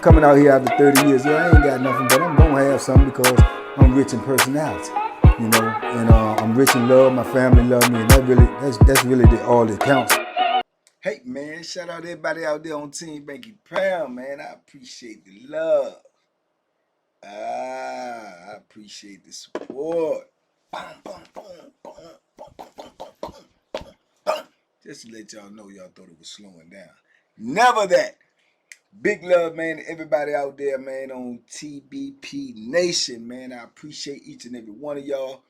coming out here after 30 years. Yeah, I ain't got nothing, but I'm gonna have something because I'm rich in personality, you know, and I'm rich in love. My family love me, and that's really all that counts. Hey man, shout out to everybody out there on Team Banky Pound, man. I appreciate the love. I appreciate the support. Just to let y'all know, y'all thought it was slowing down. Never that. Big love, man, to everybody out there, man, on TBP Nation, man. I appreciate each and every one of y'all.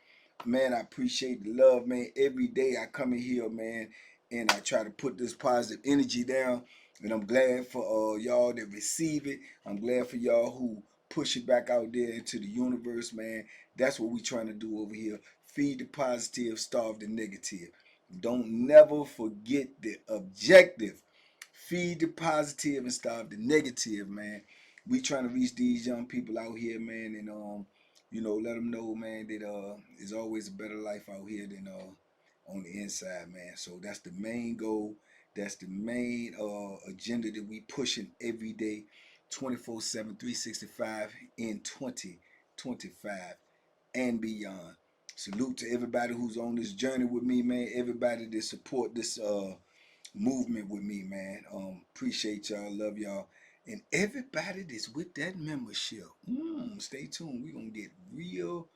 Man, I appreciate the love, man. Every day I come in here, man, and I try to put this positive energy down. And I'm glad for y'all that receive it. I'm glad for y'all who push it back out there into the universe, man. That's what we're trying to do over here. Feed the positive, starve the negative. Don't never forget the objective. Feed the positive and starve the negative, man. We trying to reach these young people out here, man, and you know, let them know, man, that there's always a better life out here than on the inside, man. So that's the main goal. That's the main agenda that we pushing every day, 24/7, 365 in 2025 and beyond. Salute to everybody who's on this journey with me, man. Everybody that support this movement with me, man. Appreciate y'all, love y'all, and everybody that's with that membership. Stay tuned. We gonna get real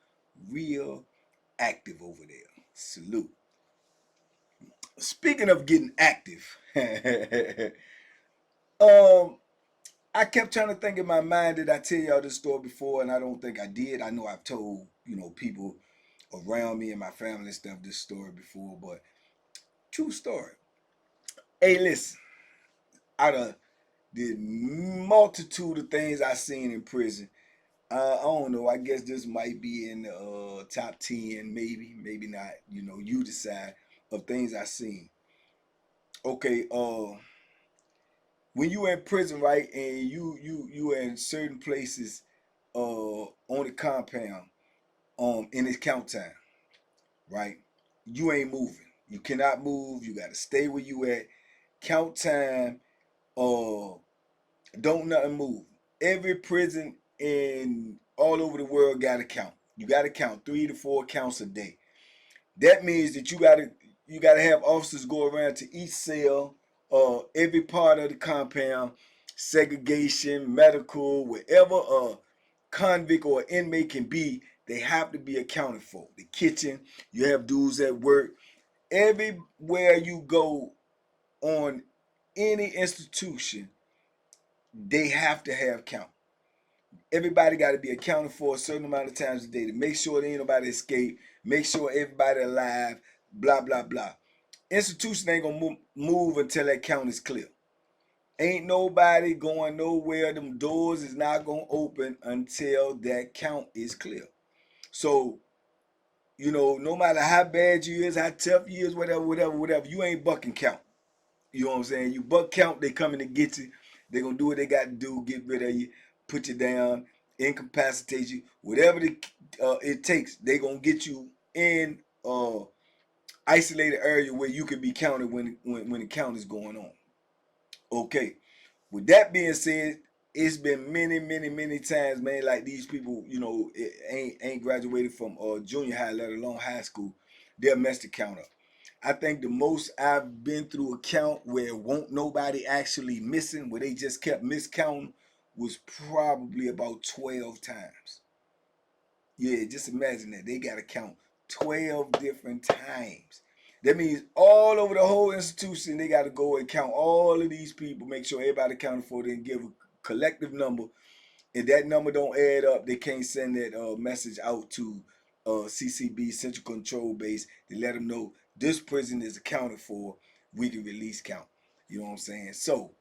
active over there. Salute. Speaking of getting active, I kept trying to think in my mind, did I tell y'all this story before? And I don't think I did. I know I've told, you know, people around me and my family and stuff this story before, but true story. Hey, listen, out of the multitude of things I seen in prison, I don't know. I guess this might be in the top 10, maybe not. You know, you decide of things I seen. Okay, when you in prison, right, and you in certain places, on the compound, and it's count time, right? You ain't moving. You cannot move. You got to stay where you at. Count time. Uh, don't nothing move. Every prison in all over the world got to count. You got to count 3 to 4 counts a day. That means that you gotta have officers go around to each cell, every part of the compound, segregation, medical, wherever a convict or inmate can be, they have to be accounted for. The kitchen, you have dudes at work. Everywhere you go on any institution, they have to have count. Everybody got to be accounted for a certain amount of times a day to make sure there ain't nobody escape, make sure everybody alive, blah, blah, blah. Institution ain't gonna move until that count is clear. Ain't nobody going nowhere. Them doors is not gonna open until that count is clear. So, you know, no matter how bad you is, how tough you is, whatever, you ain't bucking count. You know what I'm saying? You buck count, they coming to get you. They gonna do what they got to do, get rid of you, put you down, incapacitate you, whatever it takes. They gonna get you in isolated area where you can be counted when the count is going on. Okay. With that being said, it's been many times, man. Like these people, you know, ain't graduated from junior high, let alone high school. They'll mess the count up. I think the most I've been through a count where won't nobody actually missing, where they just kept miscounting, was probably about 12 times. Yeah, just imagine that. They got to count 12 different times. That means all over the whole institution, they got to go and count all of these people, make sure everybody accounted for, then give a collective number. If that number don't add up, they can't send that message out to CCB, Central Control Base, to let them know this prison is accounted for. We can release count. You know what I'm saying? So,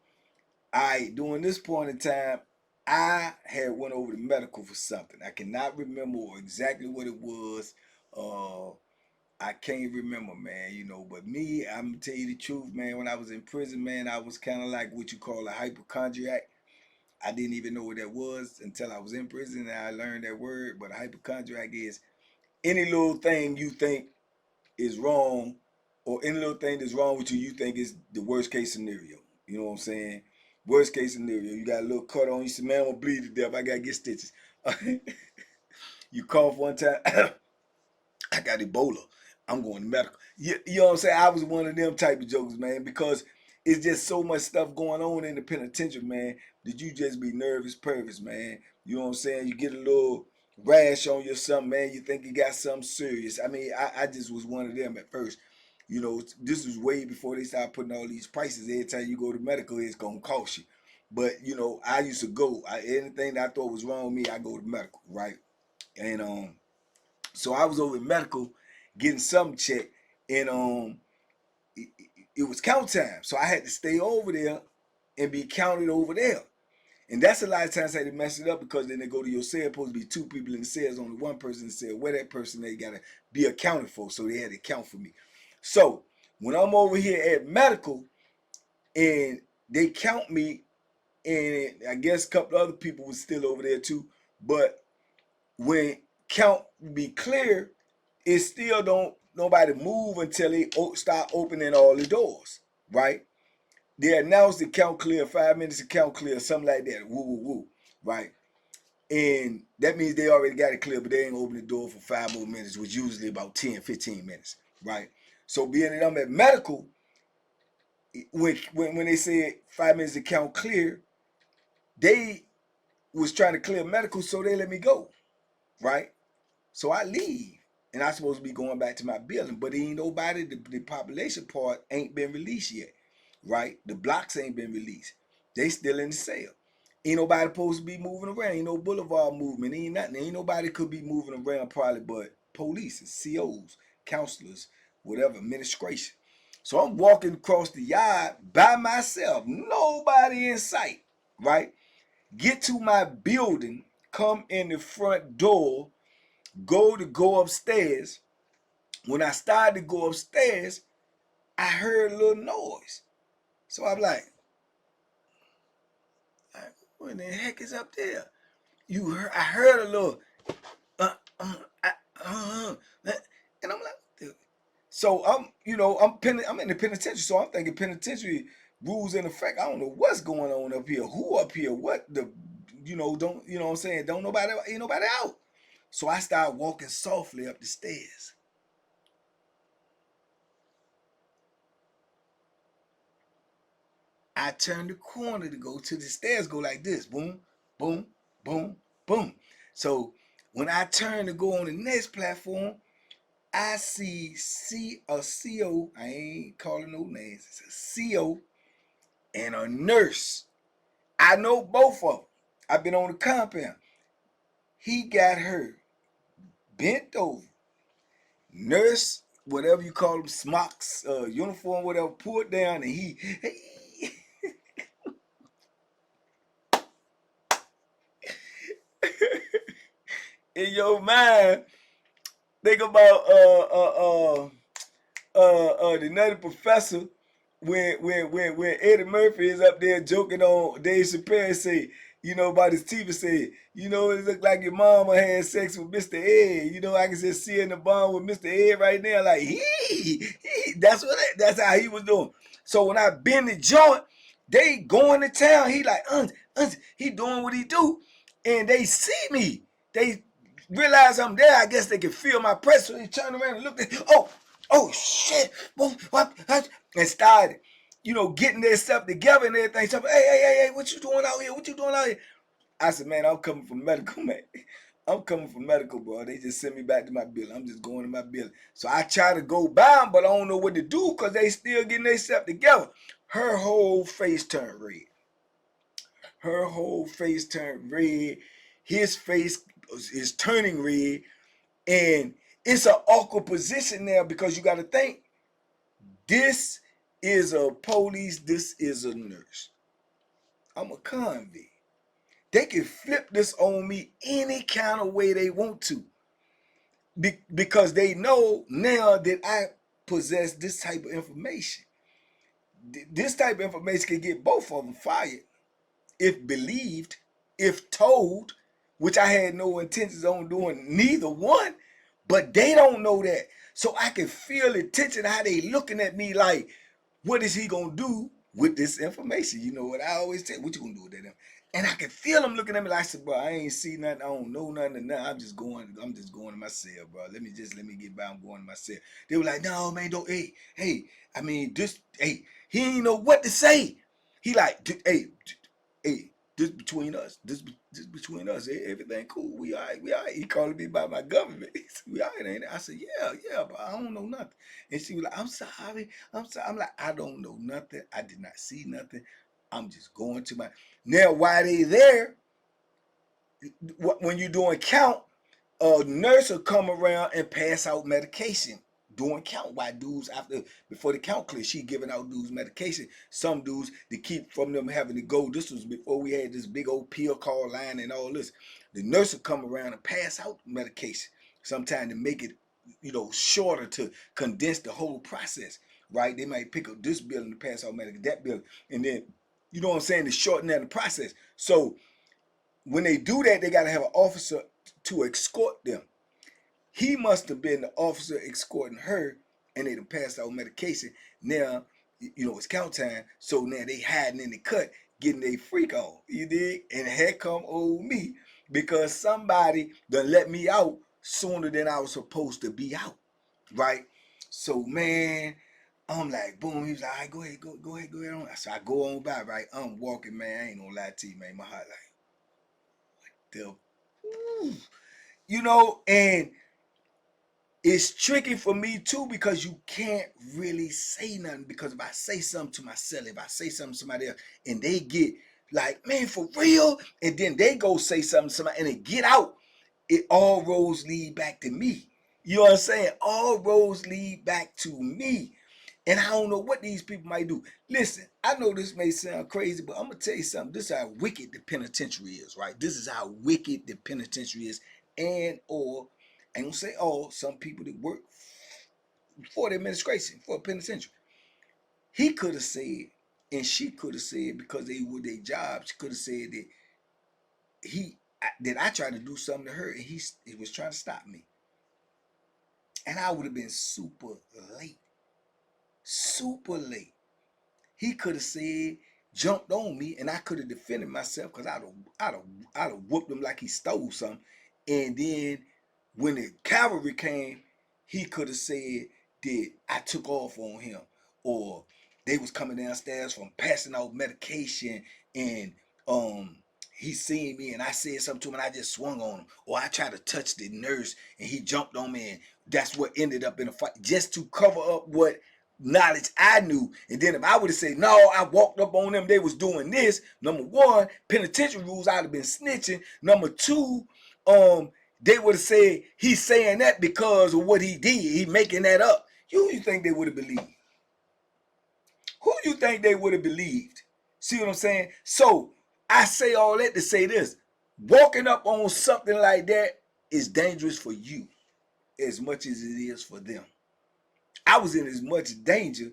during this point in time, I had went over to medical for something. I cannot remember exactly what it was. I can't remember, man, you know, but me, I'm gonna tell you the truth, man. When I was in prison, man, I was kind of like what you call a hypochondriac. I didn't even know what that was until I was in prison and I learned that word. But a hypochondriac is any little thing you think is wrong, or any little thing that's wrong with you, you think is the worst case scenario. You know what I'm saying? Worst case scenario, you got a little cut on. You say, man, I'm gonna bleed to death. I gotta get stitches. You cough one time. I got Ebola. I'm going to medical. You know what I'm saying? I was one of them type of jokers, man, because it's just so much stuff going on in the penitentiary, man, that you just be nervous, pervers, man. You know what I'm saying? You get a little rash on you or something, man. You think you got something serious. I mean, I just was one of them at first. You know, this was way before they started putting all these prices. Every time you go to medical, it's going to cost you. But, you know, I used to go. Anything that I thought was wrong with me, I go to medical, right? And so I was over in medical getting some check, and it was count time. So I had to stay over there and be counted over there. And that's a lot of times how they mess it up, because then they go to your cell, supposed to be two people in the cell, only one person in the cell. Where that person, they gotta be accounted for. So they had to count for me. So when I'm over here at medical and they count me, and I guess a couple other people was still over there too, but when count be clear, it still don't nobody move until they start opening all the doors, right? They announce the count clear, 5 minutes to count clear, something like that. Woo, woo, woo, right? And that means they already got it clear, but they ain't open the door for 5 more minutes, which usually about 10, 15 minutes, right? So being that I'm at medical, when they said 5 minutes to count clear, they was trying to clear medical, so they let me go, right? So I leave. And I'm supposed to be going back to my building, but ain't nobody, the population part ain't been released yet, right? The blocks ain't been released. They still in the cell. Ain't nobody supposed to be moving around. Ain't no boulevard movement. Ain't nothing. Ain't nobody could be moving around probably but police and COs, counselors, whatever, administration. So I'm walking across the yard by myself. Nobody in sight, right? Get to my building, come in the front door, go upstairs. When I started to go upstairs, I heard a little noise. So I'm like, what in the heck is up there? I heard a little, uh, uh, uh, uh, and I'm like, so I'm in the penitentiary, so I'm thinking penitentiary rules in effect. I don't know what's going on up here. Who up here? What the, don't, what I'm saying? Ain't nobody out. So I started walking softly up the stairs. I turned the corner to go to the stairs, go like this, boom, boom, boom, boom. So when I turn to go on the next platform, I see a CO, I ain't calling no names, it's a CO and a nurse. I know both of them. I've been on the compound. He got her bent over, nurse, whatever you call them, smocks, uniform, whatever, pulled down, and he in your mind, think about the Nutty Professor when Eddie Murphy is up there joking on Dave Chappelle, say, about his teeth, and say, it looked like your mama had sex with Mr. Ed. I can just see in the bond with Mr. Ed right now, like that's how he was doing. So when I bend the joint, they going to town. He like, he doing what he do, and they see me. They realize I'm there. I guess they can feel my presence. So they turn around and look at, oh shit, what, and started, getting their stuff together and everything. So, hey, what you doing out here? What you doing out here? I said, man, I'm coming from medical, man. I'm coming from medical, bro. They just sent me back to my building. I'm just going to my building. So I try to go by them, but I don't know what to do because they still getting their stuff together. Her whole face turned red. Her whole face turned red. His face is turning red. And it's an awkward position now because you got to think, this is a police, this is a nurse. I'm a convict. They can flip this on me any kind of way they want to because they know now that I possess this type of information. This type of information can get both of them fired if believed, if told, which I had no intentions on doing neither one, but they don't know that. So I can feel the tension, how they looking at me like, what is he gonna do? with this information. You know what I always say? What you gonna do with that? And I could feel them looking at me like, I said, bro, I ain't see nothing. I don't know nothing. Or nothing. I'm just going to myself, bro. Let me get by. I'm going to myself. They were like, no, man, don't. Hey. I mean, this. Hey, he ain't know what to say. He like, hey. This between us. This between us. Everything cool. We all right. We all right. He calling me by my government. He said, we all right, ain't it? I said, yeah, but I don't know nothing. And she was like, I'm sorry. I'm like, I don't know nothing. I did not see nothing. I'm just going to my. Now, while they there, when you're doing count, a nurse will come around and pass out medication during count. Why dudes before the count clear, she giving out dudes medication. Some dudes to keep from them having to go. This was before we had this big old pill call line and all this. The nurse will come around and pass out medication. Sometimes to make it, shorter to condense the whole process. Right? They might pick up this bill and pass out medication, that bill, and then you know what I'm saying, to shorten that process. So when they do that, they got to have an officer to escort them. He must have been the officer escorting her, and they done passed out medication. Now, it's count time, so now they hiding in the cut, getting their freak on. You dig? And here come old me, because somebody done let me out sooner than I was supposed to be out, right? So, man, I'm like, boom. He was like, all right, go ahead on. So I go on by, right? I'm walking, man. I ain't gonna lie to you, man. My heart like, and it's tricky for me too, because you can't really say nothing, because if I say something to myself, if I say something to somebody else, and they get like, man, for real, and then they go say something to somebody and they get out, it all roads lead back to me. You know what I'm saying? All roads lead back to me. And I don't know what these people might do. Listen, I know this may sound crazy, but I'm going to tell you something. This is how wicked the penitentiary is, right? This is how wicked the penitentiary is. And or, I ain't going to say all, some people that work for the administration, for a penitentiary. He could have said, and she could have said, because they were their job, she could have said that I tried to do something to her and he was trying to stop me. And I would have been super late. Super late. He could have said, jumped on me, and I could have defended myself, because I'd have whooped him like he stole something. And then when the cavalry came, he could have said that I took off on him, or they was coming downstairs from passing out medication, and he seen me and I said something to him and I just swung on him, or I tried to touch the nurse and he jumped on me, and that's what ended up in a fight, just to cover up what knowledge I knew. And then if I would have said, no, I walked up on them, they was doing this, number one, penitentiary rules, I'd have been snitching. Number two, they would have said he's saying that because of what he did, he making that up. Who you think they would have believed? Who you think they would have believed? See what I'm saying? So I say all that to say this: walking up on something like that is dangerous for you as much as it is for them. I was in as much danger,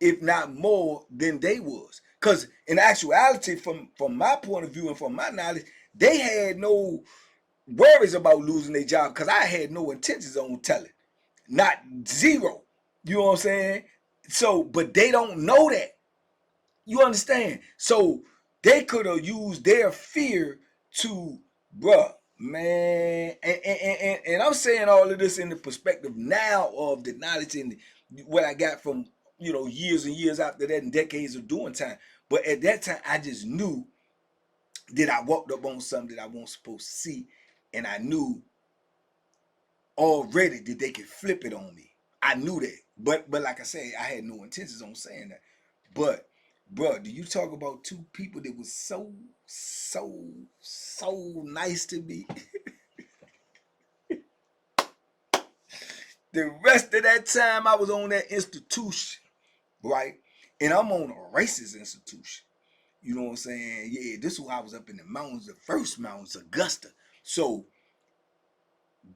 if not more, than they was. Because in actuality, from my point of view and from my knowledge, they had no worries about losing their job, because I had no intentions on telling. Not zero. You know what I'm saying? So, but they don't know that. You understand? So they could have used their fear to, bruh, man. And I'm saying all of this in the perspective now of the knowledge and what I got from, years and years after that and decades of doing time. But at that time, I just knew that I walked up on something that I wasn't supposed to see. And I knew already that they could flip it on me. I knew that. But like I said, I had no intentions on saying that. But bro, do you talk about two people that was so nice to me? The rest of that time I was on that institution, right? And I'm on a racist institution. You know what I'm saying? Yeah, this was why I was up in the mountains, the first mountains, Augusta. So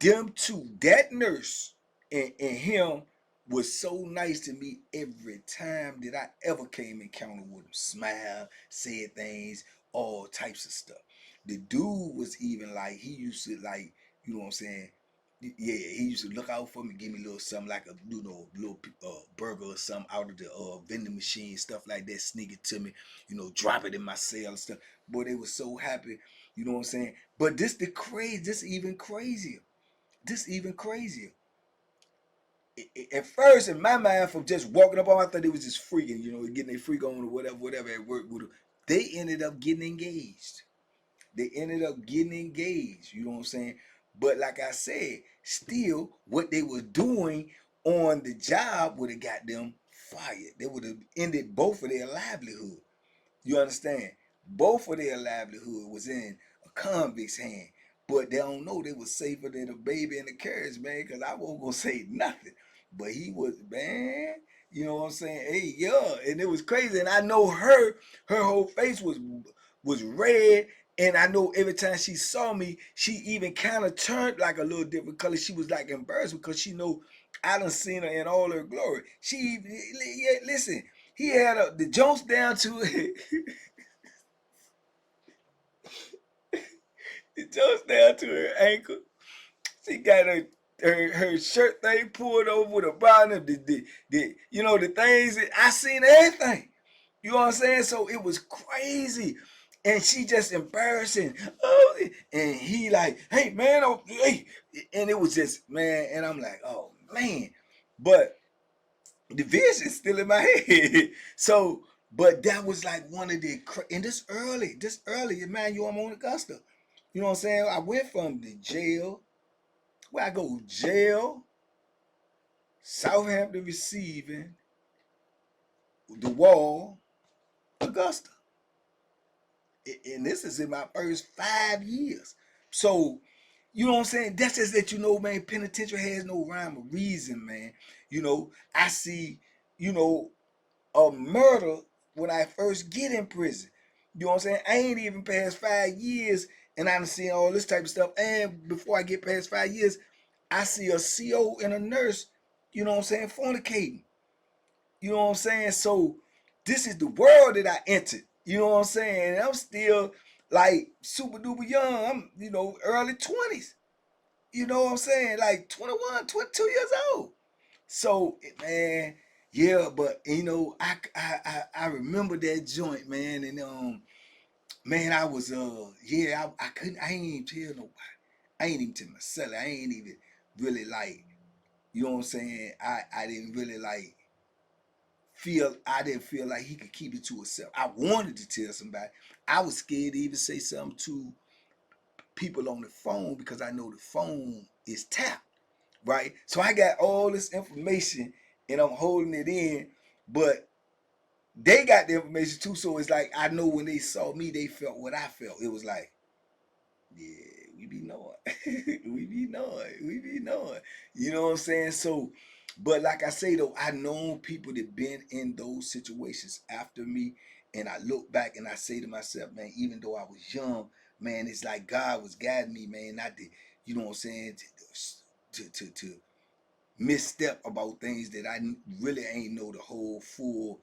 them two, that nurse and him, was so nice to me every time that I ever came in encounter with him. Smile, said things, all types of stuff. The dude was even like, he used to like, you know what I'm saying? Yeah, he used to look out for me, give me a little something like a little burger or something out of the vending machine, stuff like that, sneak it to me, drop it in my cell and stuff. Boy, they were so happy, you know what I'm saying? But this even crazier. This even crazier. At first, in my mind, from just walking up on, I thought it was just freaking, getting a freak on or whatever at work. They ended up getting engaged. You know what I'm saying? But like I said, still, what they were doing on the job would have got them fired. They would have ended both of their livelihood. You understand? Both of their livelihood was in a convict's hand. But they don't know they was safer than a baby in the carriage, man, because I wasn't going to say nothing. But he was, man, you know what I'm saying? Hey, yeah, and it was crazy. And I know her whole face was red. And I know every time she saw me, she even kind of turned like a little different color. She was like embarrassed because she know I done seen her in all her glory. Yeah, listen, he had the Jones down to it. The Jones down to her ankle. She got her shirt thing pulled over the bottom. The things that I seen everything. You know what I'm saying? So it was crazy. And she just embarrassing. Oh, and he like, hey man, oh, hey. And it was just, man, and I'm like, oh man. But the vision's still in my head. So, but that was like one of the, and this early, man, I'm on Augusta. You know what I'm saying? I went from the jail, where I go jail, Southampton receiving, the wall, Augusta. And this is in my first 5 years. So, you know what I'm saying? That's just that man, penitentiary has no rhyme or reason, man. I see, a murder when I first get in prison. You know what I'm saying? I ain't even past 5 years and I done seen all this type of stuff. And before I get past 5 years, I see a CO and a nurse, you know what I'm saying, fornicating. You know what I'm saying? So this is the world that I entered. You know what I'm saying? And I'm still like super duper young. I'm, early 20s. You know what I'm saying? Like 21, 22 years old. So, man, yeah, but I remember that joint, man, and man, I was yeah, I couldn't, I ain't even tell nobody. I ain't even tell myself. I ain't even really like, you know what I'm saying? I didn't really like I didn't feel like he could keep it to himself. I wanted to tell somebody. I was scared to even say something to people on the phone because I know the phone is tapped, right? So I got all this information and I'm holding it in, but they got the information too. So it's like I know when they saw me, they felt what I felt. It was like, yeah, we be knowing. We be knowing. You know what I'm saying? So, but like I say though, I know people that been in those situations after me, and I look back and I say to myself, man, even though I was young, man, it's like God was guiding me, man, not to, you know what I'm saying, to misstep about things that I really ain't know the whole full,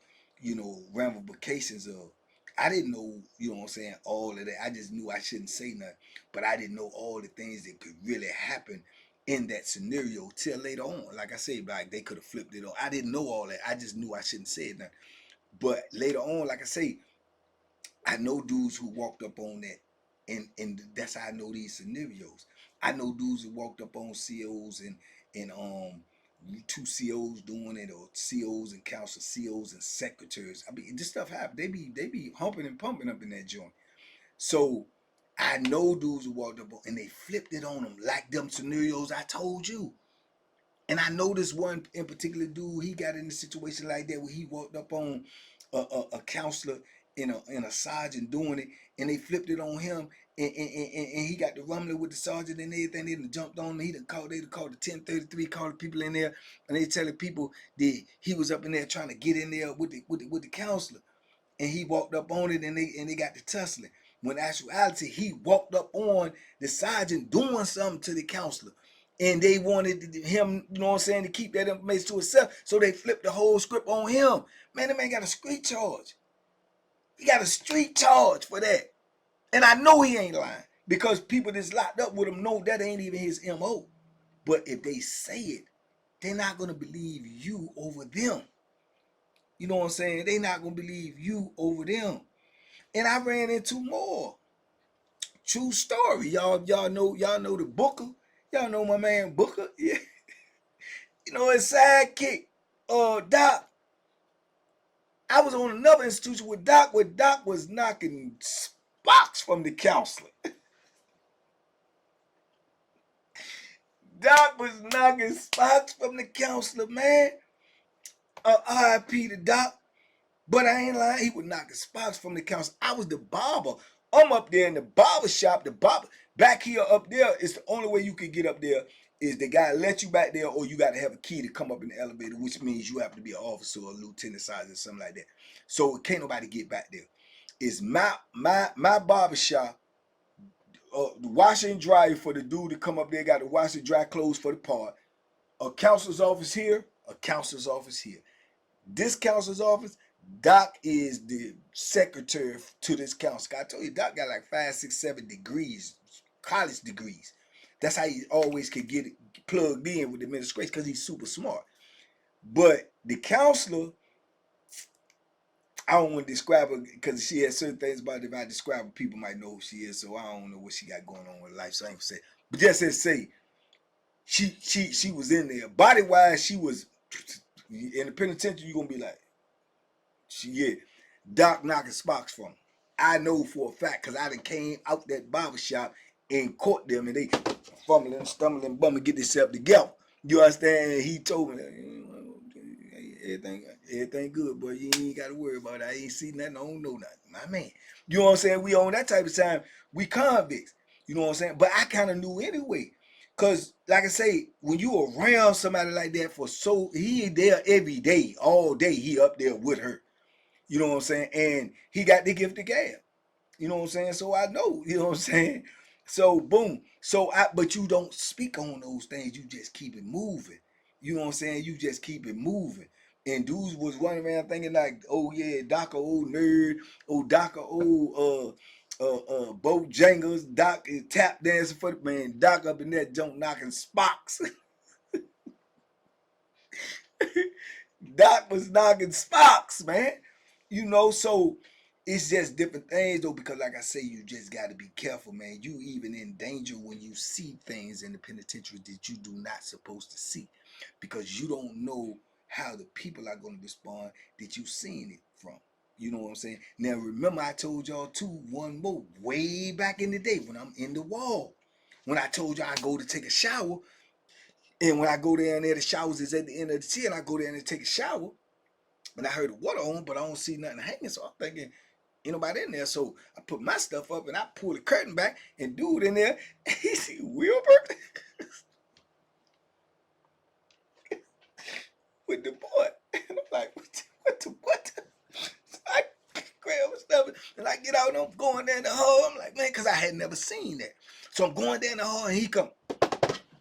ramifications of. I didn't know, you know what I'm saying, all of that. I just knew I shouldn't say nothing, but I didn't know all the things that could really happen in that scenario till later on. Like I say, like they could have flipped it on. I didn't know all that. I just knew I shouldn't say nothing. But later on, like I say, I know dudes who walked up on that, and that's how I know these scenarios. I know dudes who walked up on COs and two COs doing it, or COs and counselors, COs and secretaries. I mean, this stuff happen. They be humping and pumping up in that joint. So I know dudes who walked up on and they flipped it on them like them scenarios I told you. And I know this one in particular dude, he got in a situation like that where he walked up on a counselor in a sergeant doing it, and they flipped it on him, and he got the rumbling with the sergeant and everything. They done jumped on him. They called the 1033, called the people in there, and they telling people that he was up in there trying to get in there with the counselor, and he walked up on it, and they got the tussling. When in actuality, he walked up on the sergeant doing something to the counselor. And they wanted him, you know what I'm saying, to keep that information to himself. So they flipped the whole script on him. Man, the man got a street charge. He got a street charge for that. And I know he ain't lying. Because people that's locked up with him know that ain't even his MO. But if they say it, they're not gonna believe you over them. You know what I'm saying? They not gonna believe you over them. And I ran into more. True story. Y'all know the Booker. Y'all know my man Booker. Yeah. You know his sidekick, Doc. I was on another institution with Doc where Doc was knocking sparks from the counselor. Doc was knocking sparks from the counselor, man. RIP to Doc. But I ain't lying, he was knocking sparks from the counselor. I was the barber. I'm up there in the barber shop. The barber back here up there is the only way you can get up there is the guy let you back there, or you got to have a key to come up in the elevator, which means you have to be an officer or a lieutenant size or something like that. So can't nobody get back there. It's my barber shop. The washer and dryer for the dude to come up there, got to wash and dry clothes for the part. A counselor's office here, a counselor's office here. This counselor's office, Doc is the secretary to this counselor. I told you, Doc got like 5, 6, 7 degrees, college degrees. That's how he always could get it plugged in with the administration because he's super smart. But the counselor, I don't want to describe her because she has certain things about it. If I describe her, people might know who she is. So I don't know what she got going on with life. So I ain't gonna say. But just to say, she was in there. Body wise, she was in the penitentiary. You're gonna be like, yeah, Doc knocking sparks from. I know for a fact because I done came out that barbershop and caught them and they fumbling, stumbling, bumming, get themselves together. You understand? He told me, everything good, boy. You ain't got to worry about it. I ain't see nothing. I don't know nothing. My man. You know what I'm saying? We on that type of time. We convicts. You know what I'm saying? But I kind of knew anyway. Because, like I say, when you around somebody like that he there every day, all day, he up there with her. You know what I'm saying? And he got the gift of gab. You know what I'm saying? So I know, you know what I'm saying? So boom. But you don't speak on those things. You just keep it moving. You know what I'm saying? You just keep it moving. And dudes was running around thinking like, oh yeah, Doc a old nerd, oh Doc a old Bojangles, Doc is tap dancing for the man, Doc up in that junk knocking sparks. Doc was knocking sparks, man. You know, so it's just different things though, because like I say, you just got to be careful, man. You even in danger when you see things in the penitentiary that you do not supposed to see, because you don't know how the people are going to respond that you seen it from. You know what I'm saying? Now remember, I told y'all too one more way back in the day when I'm in the wall. When I told y'all I go to take a shower, and when I go down there, the showers is at the end of the tier, and I go down there and take a shower, and I heard the water on, but I don't see nothing hanging, so I'm thinking, ain't nobody in there. So I put my stuff up and I pull the curtain back, and dude in there, he see Wilbur with the boy. And I'm like, what? So I grab my stuff and I get out and I'm going down the hall. I'm like, man, because I had never seen that. So I'm going down the hall and he come,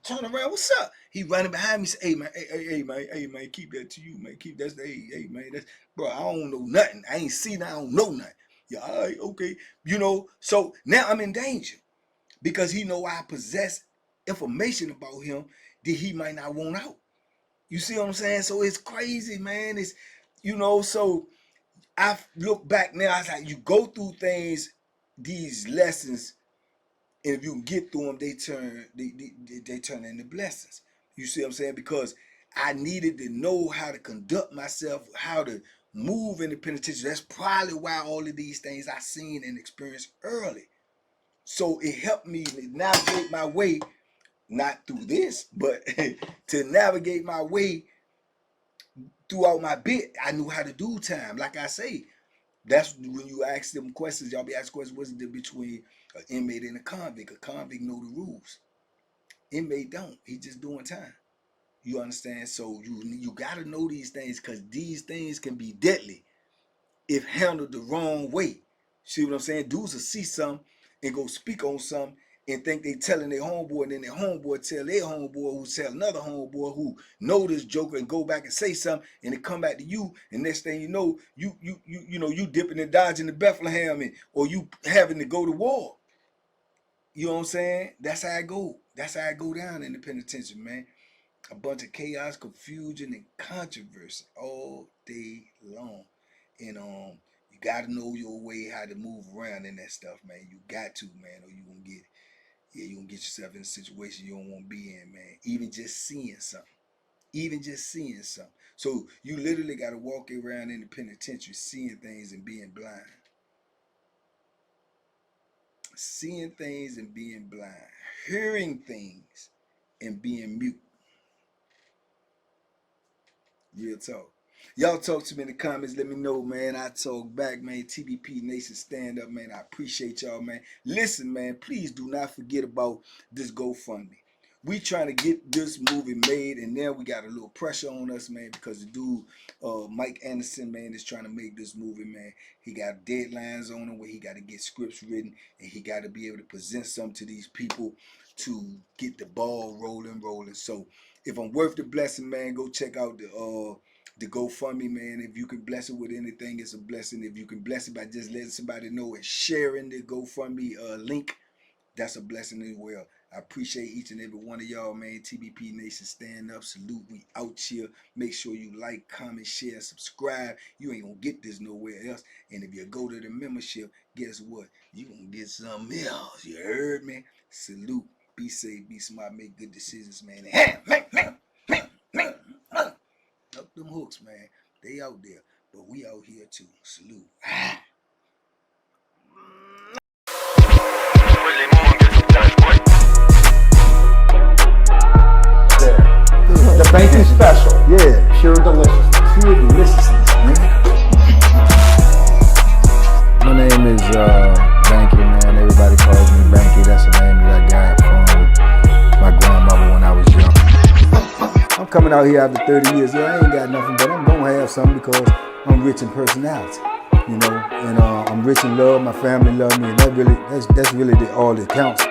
turn around, what's up? He running behind me, say, hey man, hey man, keep that to you, man. Keep that, hey man, that's, bro, I don't know nothing. I ain't seen, I don't know nothing. Yeah, all right, okay. You know, so now I'm in danger because he know I possess information about him that he might not want out. You see what I'm saying? So it's crazy, man. It's, you know, so I look back now, I was like, you go through things, these lessons, and if you can get through them, they turn into blessings. You see what I'm saying? Because I needed to know how to conduct myself, how to move in the penitentiary. That's probably why all of these things I seen and experienced early. So it helped me navigate my way, not through this, but to navigate my way throughout my bit. I knew how to do time. Like I say, that's when you ask them questions. Y'all be asking questions. What's the difference between an inmate and a convict? A convict know the rules. Inmate don't. He just doing time. You understand? So you gotta know these things because these things can be deadly if handled the wrong way. See what I'm saying? Dudes will see something and go speak on something and think they telling their homeboy, and then their homeboy tell their homeboy who tell another homeboy who know this joker and go back and say something, and it come back to you, and next thing you know, you dipping and dodging the Bethlehem, or you having to go to war. You know what I'm saying? That's how I go. That's how I go down in the penitentiary, man. A bunch of chaos, confusion, and controversy all day long. And you gotta know your way, how to move around in that stuff, man. You got to, man, or you gonna get you gonna get yourself in a situation you don't want to be in, man. Even just seeing something. Even just seeing something. So you literally gotta walk around in the penitentiary seeing things and being blind. Seeing things and being blind. Hearing things and being mute. Real talk. Y'all talk to me in the comments. Let me know, man. I talk back, man. TBP Nation, stand up, man. I appreciate y'all, man. Listen, man, please do not forget about this GoFundMe. We trying to get this movie made, and now we got a little pressure on us, man, because the dude, Mike Anderson, man, is trying to make this movie, man. He got deadlines on him where he got to get scripts written, and he got to be able to present something to these people to get the ball rolling. So if I'm worth the blessing, man, go check out the GoFundMe, man. If you can bless it with anything, it's a blessing. If you can bless it by just letting somebody know and sharing the GoFundMe link, that's a blessing as well. I appreciate each and every one of y'all, man. TBP Nation, stand up, salute. We out here. Make sure you like, comment, share, subscribe. You ain't gonna get this nowhere else. And if you go to the membership, guess what? You gonna get something else. You heard me? Salute. Be safe, be smart, make good decisions, man. Up them hooks, man. They out there, but we out here too. Salute. The banking special. Yeah. Pure deliciousness. Pure deliciousness, man. My name is Banky, man. Everybody calls me Banky. That's the name that I got from my grandmother when I was young. I'm coming out here after 30 years. Yeah, I ain't got nothing, but I'm gonna have something because I'm rich in personality, you know, and I'm rich in love. My family love me, and that's really all that counts.